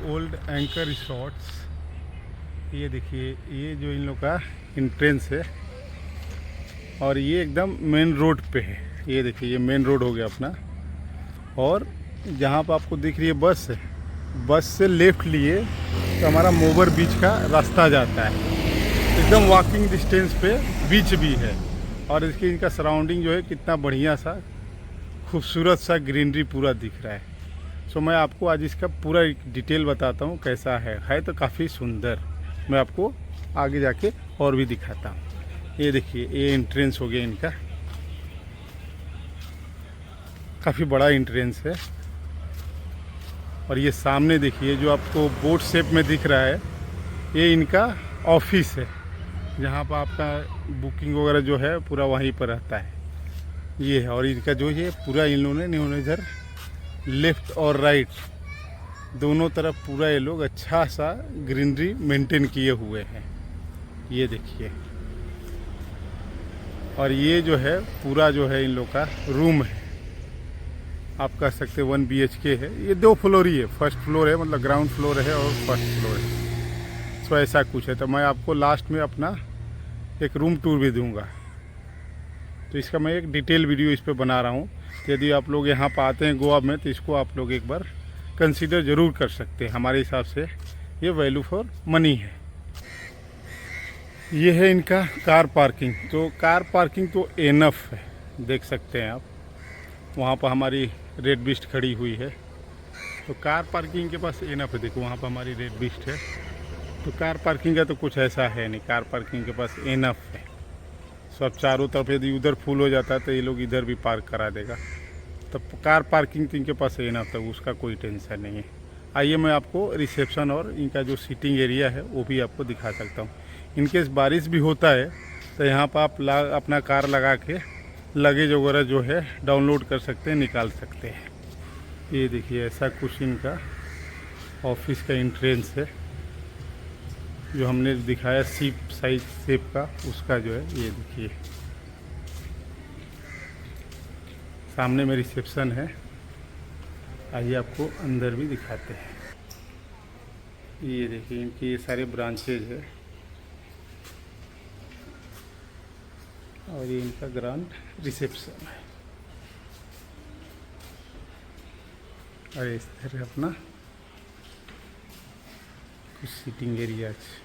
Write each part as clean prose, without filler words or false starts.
Old anchor resorts. ये देखिए, ये जो इन लोग का इंट्रेंस है और ये एकदम मेन रोड पे है। ये देखिए, ये मेन रोड हो गया अपना। और जहाँ पर आपको दिख रही है बस है, बस से लेफ़्ट लिए तो हमारा मोबर बीच का रास्ता जाता है। एकदम वॉकिंग डिस्टेंस पे बीच भी है। और इसकी इनका सराउंडिंग जो है कितना बढ़िया सा खूबसूरत सा ग्रीनरी पूरा दिख रहा है। सो मैं आपको आज इसका पूरा डिटेल बताता हूँ कैसा है तो काफ़ी सुंदर। मैं आपको आगे जाके और भी दिखाता हूँ। ये देखिए, ये एंट्रेंस हो गया इनका, काफ़ी बड़ा एंट्रेंस है। और ये सामने देखिए जो आपको बोट शेप में दिख रहा है, ये इनका ऑफिस है जहाँ पर आपका बुकिंग वगैरह जो है पूरा वहीं पर रहता है। ये है, और इनका जो ये पूरा इन्होंने इधर लेफ़्ट और राइट दोनों तरफ पूरा ये लोग अच्छा सा ग्रीनरी मेंटेन किए हुए हैं। ये देखिए, और ये जो है पूरा जो है इन लोग का रूम है, आप कह सकते 1 BHK है। ये 2 फ्लोर ही है, फर्स्ट फ्लोर है, मतलब ग्राउंड फ्लोर है और फर्स्ट फ्लोर है। सो ऐसा कुछ है। तो मैं आपको लास्ट में अपना एक रूम टूर भी दूंगा। तो इसका मैं एक डिटेल वीडियो इस पर बना रहा हूँ। यदि आप लोग यहाँ पर आते हैं गोवा में तो इसको आप लोग एक बार कंसीडर ज़रूर कर सकते हैं। हमारे हिसाब से ये वैल्यू फॉर मनी है। ये है इनका कार पार्किंग। तो कार पार्किंग तो एनफ है, देख सकते हैं आप। वहाँ पर हमारी रेड बीस्ट खड़ी हुई है, तो कार पार्किंग के पास एनफ है। देखो वहाँ पर हमारी रेड बीस्ट है। तो कार पार्किंग का तो कुछ ऐसा है नहीं, कार पार्किंग के पास एनफ है। सब चारों तरफ यदि उधर फुल हो जाता है तो ये लोग इधर भी पार्क करा देगा। तो कार पार्किंग तो इनके पास एनफ था, उसका कोई टेंशन नहीं है। आइए मैं आपको रिसेप्शन और इनका जो सीटिंग एरिया है वो भी आपको दिखा सकता हूँ। इनकेस बारिश भी होता है तो यहाँ पर आप अपना कार लगा के लगेज वगैरह जो है डाउनलोड कर सकते हैं, निकाल सकते हैं। ये देखिए, ऐसा कुछ इनका ऑफिस का एंट्रेंस है जो हमने दिखाया सीप साइज शेप का, उसका जो है ये देखिए। सामने में रिसेप्शन है। आइए आपको अंदर भी दिखाते हैं। ये देखिए, इनके ये सारे ब्रांचेज है और ये इनका ग्रांड रिसेप्शन है। और इस तरह अपना कुछ सीटिंग एरिया है।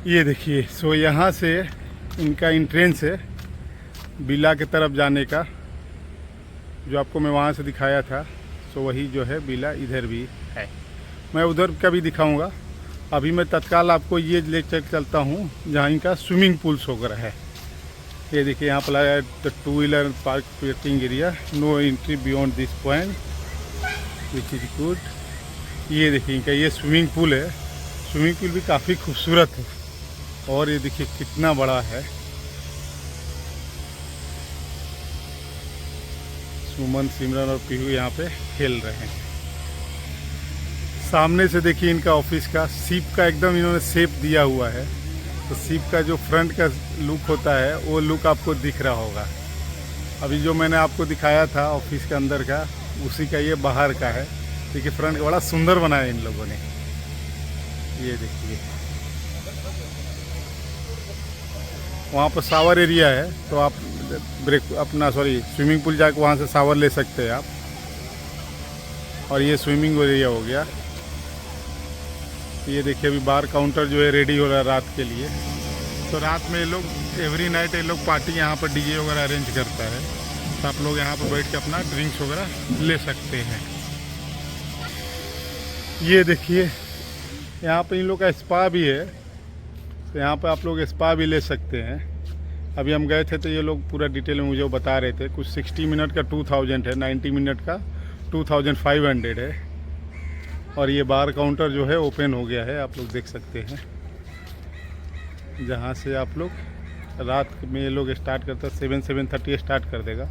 ये देखिए, सो यहाँ से इनका एंट्रेंस है बिला के तरफ जाने का, जो आपको मैं वहाँ से दिखाया था। सो वही जो है बिला इधर भी है। मैं उधर का भी दिखाऊंगा। अभी मैं तत्काल आपको ये ले चलता हूँ जहाँ इनका स्विमिंग पूल्स वगैरह है। ये देखिए, यहाँ पर लगा है the 2 wheeler park parking area, no entry beyond this point which is good. ये देखिए, इनका ये स्विमिंग पूल है। स्विमिंग पूल भी काफ़ी खूबसूरत है और ये देखिए कितना बड़ा है। सुमन, सिमरन और पीहू यहाँ पे खेल रहे हैं। सामने से देखिए इनका ऑफिस का सीप का एकदम इन्होंने शेप दिया हुआ है। तो सीप का जो फ्रंट का लुक होता है वो लुक आपको दिख रहा होगा। अभी जो मैंने आपको दिखाया था ऑफिस के अंदर का, उसी का ये बाहर का है। देखिए फ्रंट का बड़ा सुंदर बनाया इन लोगों ने। ये देखिए, वहाँ पर शावर एरिया है, तो आप स्विमिंग पूल जाकर वहाँ से शावर ले सकते हैं आप। और ये स्विमिंग एरिया हो गया। ये देखिए, अभी बार काउंटर जो है रेडी हो रहा है रात के लिए। तो रात में ये लोग एवरी नाइट ये लोग पार्टी यहाँ पर डीजे वगैरह अरेंज करता है। तो आप लोग यहाँ पर बैठ के अपना ड्रिंक्स वगैरह ले सकते हैं। ये देखिए, यहाँ पर इन लोग का स्पा भी है, तो यहाँ पर आप लोग स्पा भी ले सकते हैं। अभी हम गए थे तो ये लोग पूरा डिटेल में मुझे बता रहे थे। कुछ 60 मिनट का 2000 है, 90 मिनट का 2500 है। और ये बार काउंटर जो है ओपन हो गया है, आप लोग देख सकते हैं। जहाँ से आप लोग रात में ये लोग स्टार्ट करता है 7-7:30 स्टार्ट कर देगा।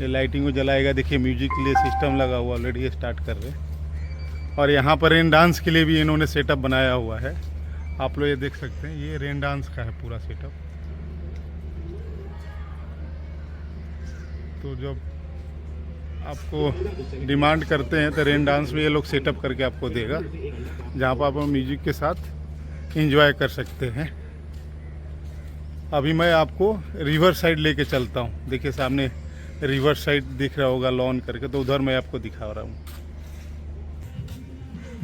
ये लाइटिंग को जलाएगा। देखिए म्यूजिक के लिए सिस्टम लगा हुआ, ऑलरेडी स्टार्ट कर रहे हैं। और यहाँ पर रेन डांस के लिए भी इन्होंने सेटअप बनाया हुआ है। आप लोग ये देख सकते हैं, ये रेन डांस का है पूरा सेटअप। तो जब आपको डिमांड करते हैं तो रेन डांस में ये लोग सेटअप करके आपको देगा, जहाँ पर आप म्यूजिक के साथ एंजॉय कर सकते हैं। अभी मैं आपको रिवर साइड लेके चलता हूँ। देखिए सामने रिवर साइड दिख रहा होगा लॉन करके, तो उधर मैं आपको दिखा रहा हूँ।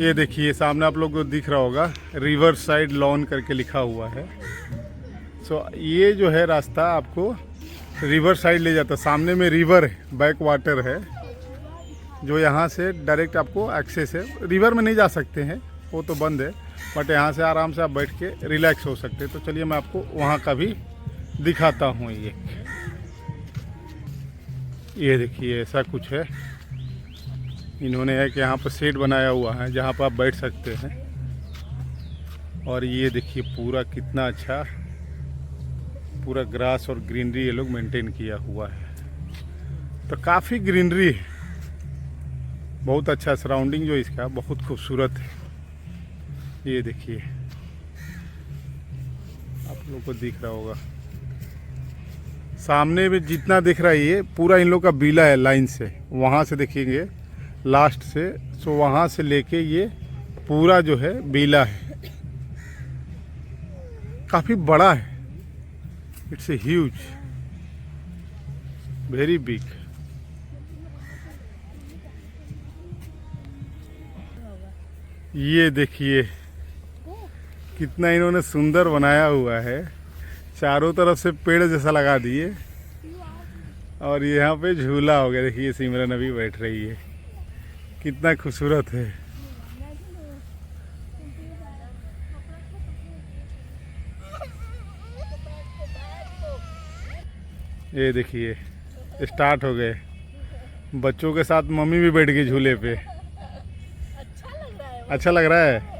ये देखिए सामने आप लोग को दिख रहा होगा रिवर साइड लॉन करके लिखा हुआ है। सो ये जो है रास्ता आपको रिवर साइड ले जाता है। सामने में रिवर है, बैक वाटर है, जो यहाँ से डायरेक्ट आपको एक्सेस है। रिवर में नहीं जा सकते हैं, वो तो बंद है, बट यहाँ से आराम से आप बैठ के रिलैक्स हो सकते हैं। तो चलिए मैं आपको वहाँ का भी दिखाता हूँ। ये देखिए ऐसा कुछ है। इन्होंने है कि यहाँ पर शेड बनाया हुआ है जहाँ पर आप बैठ सकते हैं। और ये देखिए पूरा कितना अच्छा पूरा ग्रास और ग्रीनरी ये लोग मेंटेन किया हुआ है। तो काफ़ी ग्रीनरी है, बहुत अच्छा सराउंडिंग जो इसका बहुत खूबसूरत है। ये देखिए आप लोग को दिख रहा होगा सामने में जितना दिख रहा है ये पूरा इन लोग का बीला है लाइन से, वहाँ से देखेंगे लास्ट से। सो वहाँ से लेके ये पूरा जो है बीला है, काफ़ी बड़ा है। It's a huge, very big. ये देखिए कितना इन्होंने सुंदर बनाया हुआ है, चारों तरफ से पेड़ जैसा लगा दिए। और यहाँ पे झूला हो गया। देखिए सिमरन अभी बैठ रही है, कितना खूबसूरत है। ये देखिए स्टार्ट हो गए, बच्चों के साथ मम्मी भी बैठ गई झूले पे। अच्छा लग रहा है।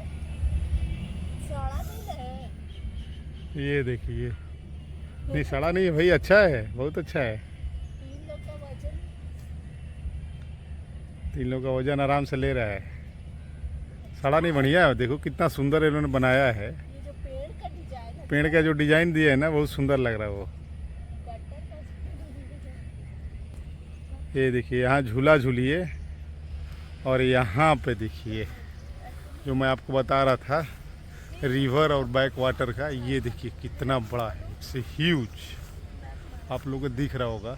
ये देखिए, नहीं सड़ा नहीं है भाई, अच्छा है, बहुत अच्छा है। 3 लोग का वजन आराम से ले रहा है, सड़ा नहीं, बढ़िया है। देखो कितना सुंदर इन्होंने बनाया है। पेड़ का जो डिजाइन दिया है ना, बहुत सुंदर लग रहा है वो। ये देखिए यहाँ झूला झूलिए। और यहाँ पे देखिए जो मैं आपको बता रहा था रिवर और बैक वाटर का, ये देखिए कितना बड़ा है, इट्स ह्यूज। आप लोगों को दिख रहा होगा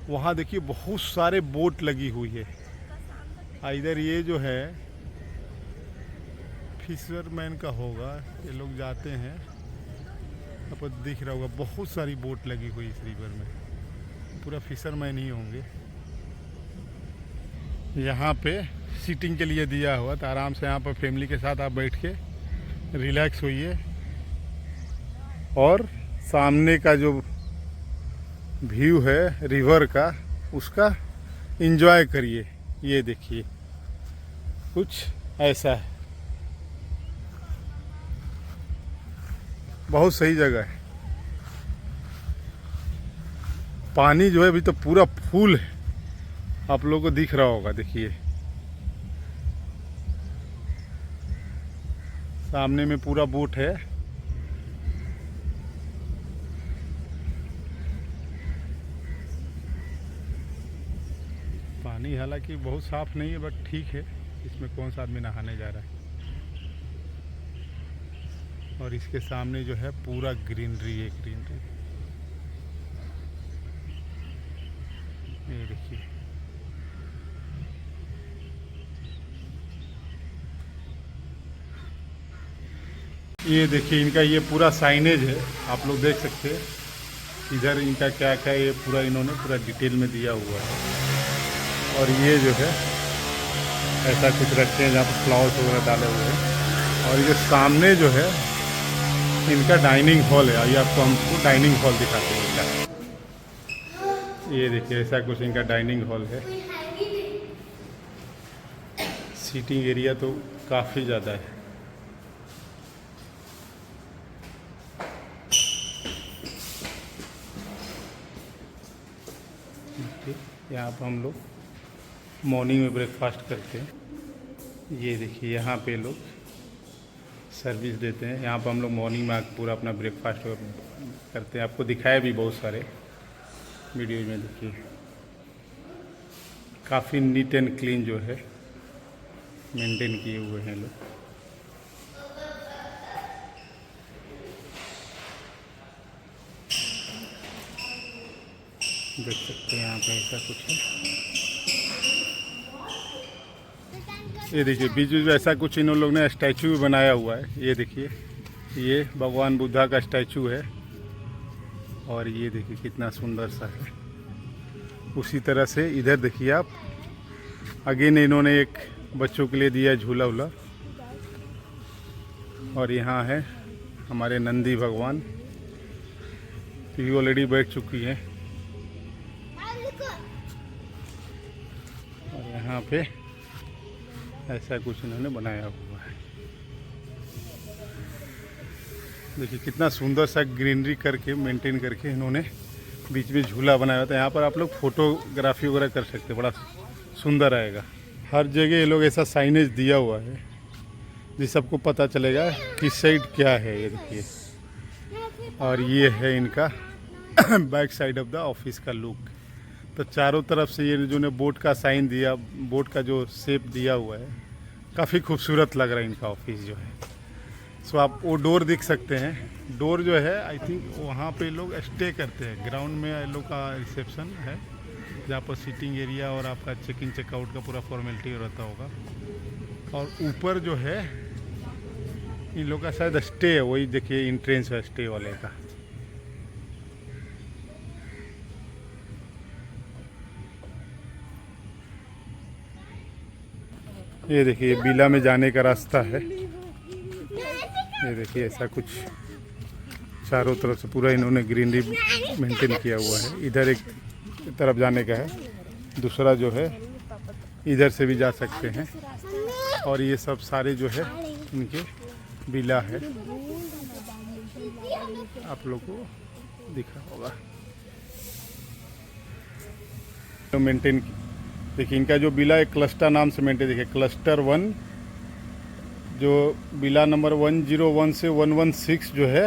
वहाँ देखिए बहुत सारे बोट लगी हुई है। इधर ये जो है फिशरमैन का होगा, ये लोग जाते हैं। आपको दिख रहा होगा बहुत सारी बोट लगी हुई इस रिवर में, पूरा फिशरमैन ही होंगे। यहाँ पे सीटिंग के लिए दिया हुआ, तो आराम से यहाँ पर फैमिली के साथ आप बैठ के रिलैक्स होइए और सामने का जो व्यू है रिवर का उसका एंजॉय करिए। ये देखिए कुछ ऐसा है, बहुत सही जगह है। पानी जो है अभी तो पूरा फुल है, आप लोगों को दिख रहा होगा। देखिए सामने में पूरा बोट है। पानी हालांकि बहुत साफ नहीं है, बट ठीक है, इसमें कौन सा आदमी नहाने जा रहा है। और इसके सामने जो है पूरा ग्रीनरी है, ग्रीनरी। ये देखिए ये देखिए इनका ये पूरा साइनेज है, आप लोग देख सकते हैं। इधर इनका क्या क्या ये पूरा इन्होंने पूरा डिटेल में दिया हुआ है। और ये जो है ऐसा कुछ रखते हैं जहाँ पर फ्लावर्स वगैरह डाले हुए हैं। और ये सामने जो है इनका डाइनिंग हॉल है, ये आपको हमको डाइनिंग हॉल दिखाते हैं इनका। ये देखिए ऐसा कुछ इनका डाइनिंग हॉल है। सीटिंग एरिया तो काफ़ी ज़्यादा है। यहाँ पर हम लोग मॉर्निंग में ब्रेकफास्ट करते हैं। ये देखिए यहाँ पे लोग सर्विस देते हैं। यहाँ पर हम लोग मॉर्निंग में पूरा अपना ब्रेकफास्ट करते हैं। आपको दिखाया भी बहुत सारे वीडियो में देखिए, काफ़ी नीट एंड क्लीन जो है मेंटेन किए हुए हैं लोग। देख सकते हैं यहाँ पे ऐसा कुछ है। ये देखिए बीच बीच में ऐसा कुछ इन लोग ने स्टैचू भी बनाया हुआ है। ये देखिए, ये भगवान बुद्धा का स्टैचू है और ये देखिए कितना सुंदर सा है। उसी तरह से इधर देखिए आप, अगेन इन्होंने एक बच्चों के लिए दिया झूला वूला। और यहाँ है हमारे नंदी भगवान, ये ऑलरेडी बैठ चुकी हैं। और यहाँ पे ऐसा कुछ इन्होंने बनाया हुआ है। देखिए कितना सुंदर सा ग्रीनरी करके मेंटेन करके इन्होंने बीच में झूला बनाया था। यहाँ पर आप लोग फोटोग्राफी वगैरह कर सकते हैं, बड़ा सुंदर आएगा। हर जगह ये लोग ऐसा साइनेज दिया हुआ है जिस सबको पता चलेगा किस साइड क्या है। ये देखिए, और ये है इनका back side of the office का लुक। तो चारों तरफ से ये जो ने बोट का साइन दिया, बोट का जो शेप दिया हुआ है, काफ़ी खूबसूरत लग रहा है इनका ऑफिस जो है। सो आप वो डोर देख सकते हैं। डोर जो है आई थिंक वहाँ पे लोग स्टे करते हैं। ग्राउंड में इन लोग का रिसेप्शन है जहाँ पर सीटिंग एरिया और आपका चेक इन चेकआउट का पूरा फॉर्मेलिटी रहता होगा। और ऊपर जो है इन लोग का शायद स्टे है, वही देखिए इंट्रेंस है स्टे वाले का। ये देखिए बिला में जाने का रास्ता है। ये देखिए ऐसा कुछ चारों तरफ से पूरा इन्होंने ग्रीनरी मेंटेन किया हुआ है। इधर एक तरफ जाने का है, दूसरा जो है इधर से भी जा सकते हैं। और ये सब सारे जो है इनके बिला है, आप लोग को दिखा होगा। तो मेंटेन देखिए इनका जो बिला एक क्लस्टर नाम से मेंटेन, देखिए क्लस्टर 1 जो बिला नंबर 101 से 116 जो है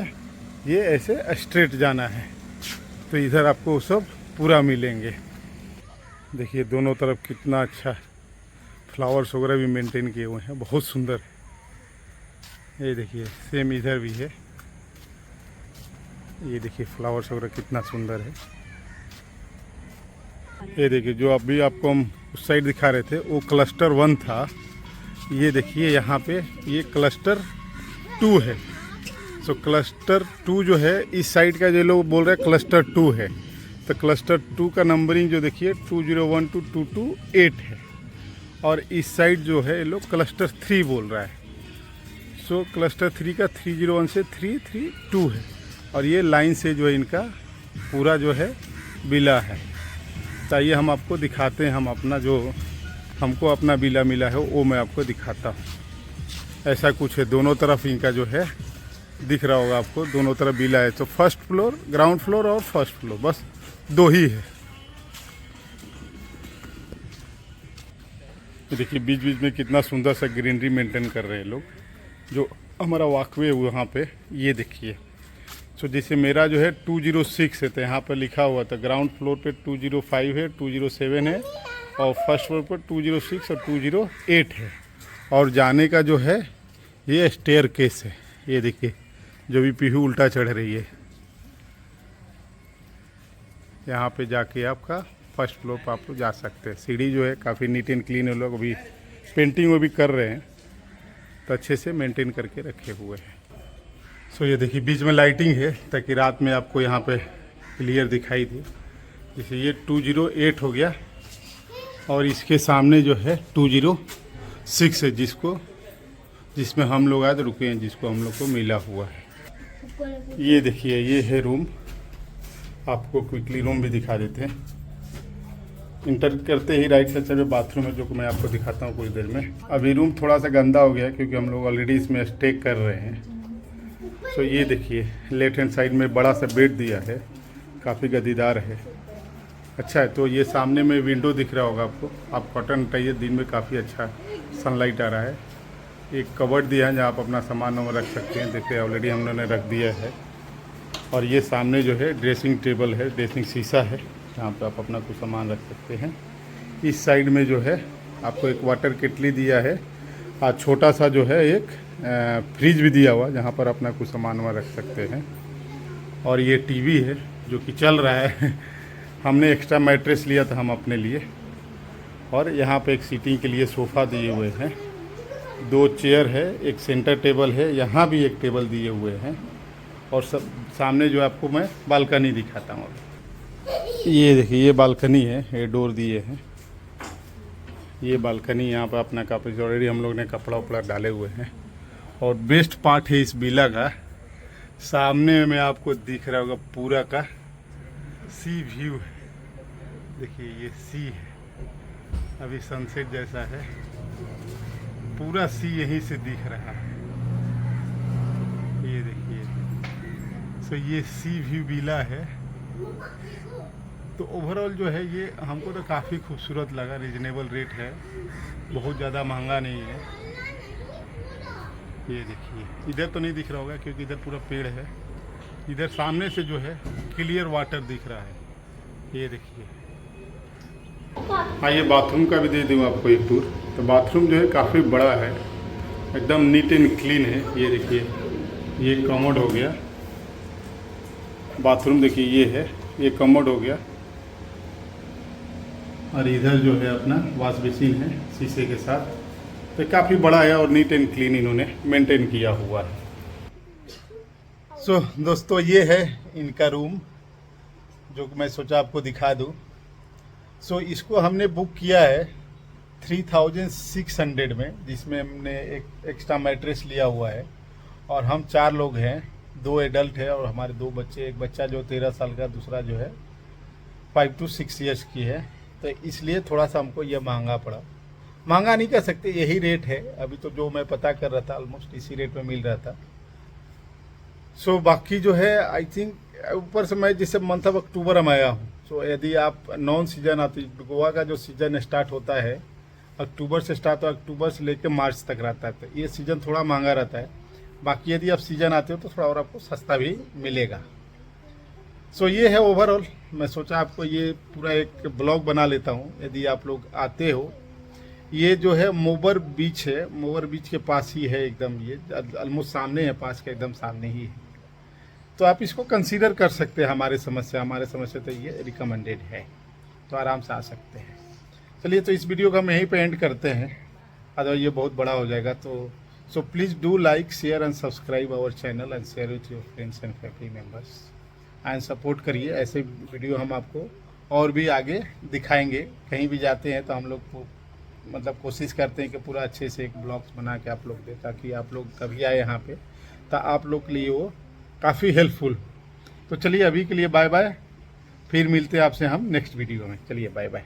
ये ऐसे स्ट्रेट जाना है। तो इधर आपको सब पूरा मिलेंगे। देखिए दोनों तरफ कितना अच्छा फ्लावर्स वगैरह भी मेंटेन किए हुए हैं, बहुत सुंदर। ये देखिए सेम इधर भी है। ये देखिए फ्लावर्स वगैरह कितना सुंदर है। ये देखिए जो अभी आपको हम उस साइड दिखा रहे थे वो क्लस्टर 1 था। ये देखिए यहाँ पे ये क्लस्टर 2 है। सो क्लस्टर 2 जो है इस साइड का जो लोग बोल रहे हैं क्लस्टर 2 है। तो क्लस्टर 2 का नंबरिंग जो देखिए 2012 228 है। और इस साइड जो है ये लोग क्लस्टर 3 बोल रहा है। सो क्लस्टर 3 का 301 से 332 है। और ये लाइन से जो है इनका पूरा जो है बिला है। चाहिए हम आपको दिखाते हैं, हम अपना जो हमको अपना बिला मिला है वो मैं आपको दिखाता हूँ। ऐसा कुछ है, दोनों तरफ इनका जो है दिख रहा होगा आपको, दोनों तरफ बिला है। तो फर्स्ट फ्लोर, ग्राउंड फ्लोर और फर्स्ट फ्लोर, बस 2 ही है। देखिए बीच बीच में कितना सुंदर सा ग्रीनरी मेंटेन कर रहे हैं लोग। जो हमारा वॉकवे है वहाँ पे ये देखिए। सो जैसे मेरा जो है 206 है, तो यहाँ पर लिखा हुआ था ग्राउंड फ्लोर पे 205 है, 207 है और फर्स्ट फ्लोर पर 206 और 208 है। और जाने का जो है ये स्टेयर केस है। ये देखिए जो भी पीहू उल्टा चढ़ रही है, यहाँ पे जाके आपका फर्स्ट फ्लोर पर आप लोग जा सकते हैं। सीढ़ी जो है काफ़ी नीट एंड क्लीन है, लोग अभी पेंटिंग वो भी कर रहे हैं, तो अच्छे से मेंटेन करके रखे हुए हैं। सो ये देखिए बीच में लाइटिंग है ताकि रात में आपको यहाँ पे क्लियर दिखाई दे। जैसे ये 208 हो गया और इसके सामने जो है 206 है, जिसमें हम लोग आज रुके हैं, जिसको हम लोग को मिला हुआ है। ये देखिए ये है रूम, आपको क्विकली रूम भी दिखा देते हैं। इंटर करते ही राइट साइड में बाथरूम है, जो कि मैं आपको दिखाता हूँ कुछ देर में। अभी रूम थोड़ा सा गंदा हो गया क्योंकि हम लोग ऑलरेडी इसमें स्टे कर रहे हैं। सो ये देखिए लेफ्ट हैंड साइड में बड़ा सा बेड दिया है, काफ़ी गद्दीदार है, अच्छा है। तो ये सामने में विंडो दिख रहा होगा आपको, आप कॉटन हटाइए, दिन में काफ़ी अच्छा सनलाइट आ रहा है। एक कबर्ड दिया है जहाँ आप अपना सामान वामान रख सकते हैं, देखिए ऑलरेडी हम लोगों ने रख दिया है। और ये सामने जो है ड्रेसिंग टेबल है, ड्रेसिंग शीशा है, जहाँ पे आप अपना कुछ सामान रख सकते हैं। इस साइड में जो है आपको एक वाटर केटली दिया है और छोटा सा जो है एक फ्रिज भी दिया हुआ, जहाँ पर अपना कुछ सामान वहाँ रख सकते हैं। और ये टीवी है जो कि चल रहा है हमने एक्स्ट्रा मैट्रेस लिया था हम अपने लिए। और यहाँ पे एक सीटिंग के लिए सोफ़ा दिए हुए हैं, 2 चेयर है, एक सेंटर टेबल है, यहाँ भी एक टेबल दिए हुए हैं। और सब सामने जो आपको मैं बालकनी दिखाता हूँ। ये देखिए ये बालकनी है, ये डोर दिए हैं, ये बालकनी। यहाँ पर अपना काफ़ी ऑलरेडी हम लोग ने कपड़ा उपड़ा डाले हुए हैं। और बेस्ट पार्ट है इस विला का, सामने में आपको दिख रहा होगा पूरा का सी व्यू है। देखिए ये सी है, अभी सनसेट जैसा है, पूरा सी यहीं से दिख रहा है। ये देखिए, सो ये सी व्यू विला है। तो ओवरऑल जो है ये हमको तो काफ़ी खूबसूरत लगा, रीजनेबल रेट है, बहुत ज़्यादा महंगा नहीं है। ये देखिए इधर तो नहीं दिख रहा होगा क्योंकि इधर पूरा पेड़ है, इधर सामने से जो है क्लियर वाटर दिख रहा है। ये देखिए, हाँ ये बाथरूम का भी दे दूँ आपको एक टूर। तो बाथरूम जो है काफ़ी बड़ा है, एकदम नीट एंड क्लीन है। ये देखिए ये कमोड हो गया, बाथरूम देखिए ये है, ये कमोड हो गया। और इधर जो है अपना वॉश बेसिन है शीशे के साथ। तो काफ़ी बड़ा है और नीट एंड क्लीन इन्होंने मेंटेन किया हुआ है। सो दोस्तों ये है इनका रूम जो मैं सोचा आपको दिखा दूँ। सो इसको हमने बुक किया है 3600 में, जिसमें हमने एक एक्स्ट्रा मैट्रेस लिया हुआ है। और हम 4 लोग हैं, 2 एडल्ट है और हमारे 2 बच्चे, एक बच्चा जो 13 साल का, दूसरा जो है 5 to 6 ईयर्स की है। तो इसलिए थोड़ा सा हमको यह महंगा पड़ा। महंगा नहीं कह सकते, यही रेट है अभी तो, जो मैं पता कर रहा था ऑलमोस्ट इसी रेट में मिल रहा था। सो बाकी जो है आई थिंक ऊपर से मैं जैसे मंथ ऑफ अक्टूबर में आया हूँ। सो यदि आप नॉन सीजन आती, गोवा का जो सीजन स्टार्ट होता है अक्टूबर से स्टार्ट, तो अक्टूबर से लेकर मार्च तक रहता है। तो ये सीज़न थोड़ा महंगा रहता है। बाकी यदि आप सीज़न आते हो तो थोड़ा और आपको सस्ता भी मिलेगा। सो ये है ओवरऑल। मैं सोचा आपको ये पूरा एक ब्लॉग बना लेता हूँ। यदि आप लोग आते हो, ये जो है मोबर बीच है, मोबर बीच के पास ही है एकदम, ये ऑलमोस्ट सामने है, पास के एकदम सामने ही है। तो आप इसको कंसीडर कर सकते हैं। हमारे समझ से तो ये रिकमेंडेड है, तो आराम से आ सकते हैं। चलिए तो इस वीडियो को हम यहीं पे एंड करते हैं, अदरवाइज ये बहुत बड़ा हो जाएगा। तो so please do like, share and subscribe our channel and share with your friends and family members and support करिए। ऐसे वीडियो हम आपको और भी आगे दिखाएंगे। कहीं भी जाते हैं तो हम लोग को मतलब कोशिश करते हैं कि पूरा अच्छे से एक ब्लॉग्स बना के आप लोग दें, ताकि आप लोग कभी आए यहाँ पे तो आप लोग के लिए वो काफ़ी हेल्पफुल। तो चलिए अभी के लिए बाय बाय, फिर मिलते हैं आपसे हम नेक्स्ट वीडियो में। चलिए बाय बाय।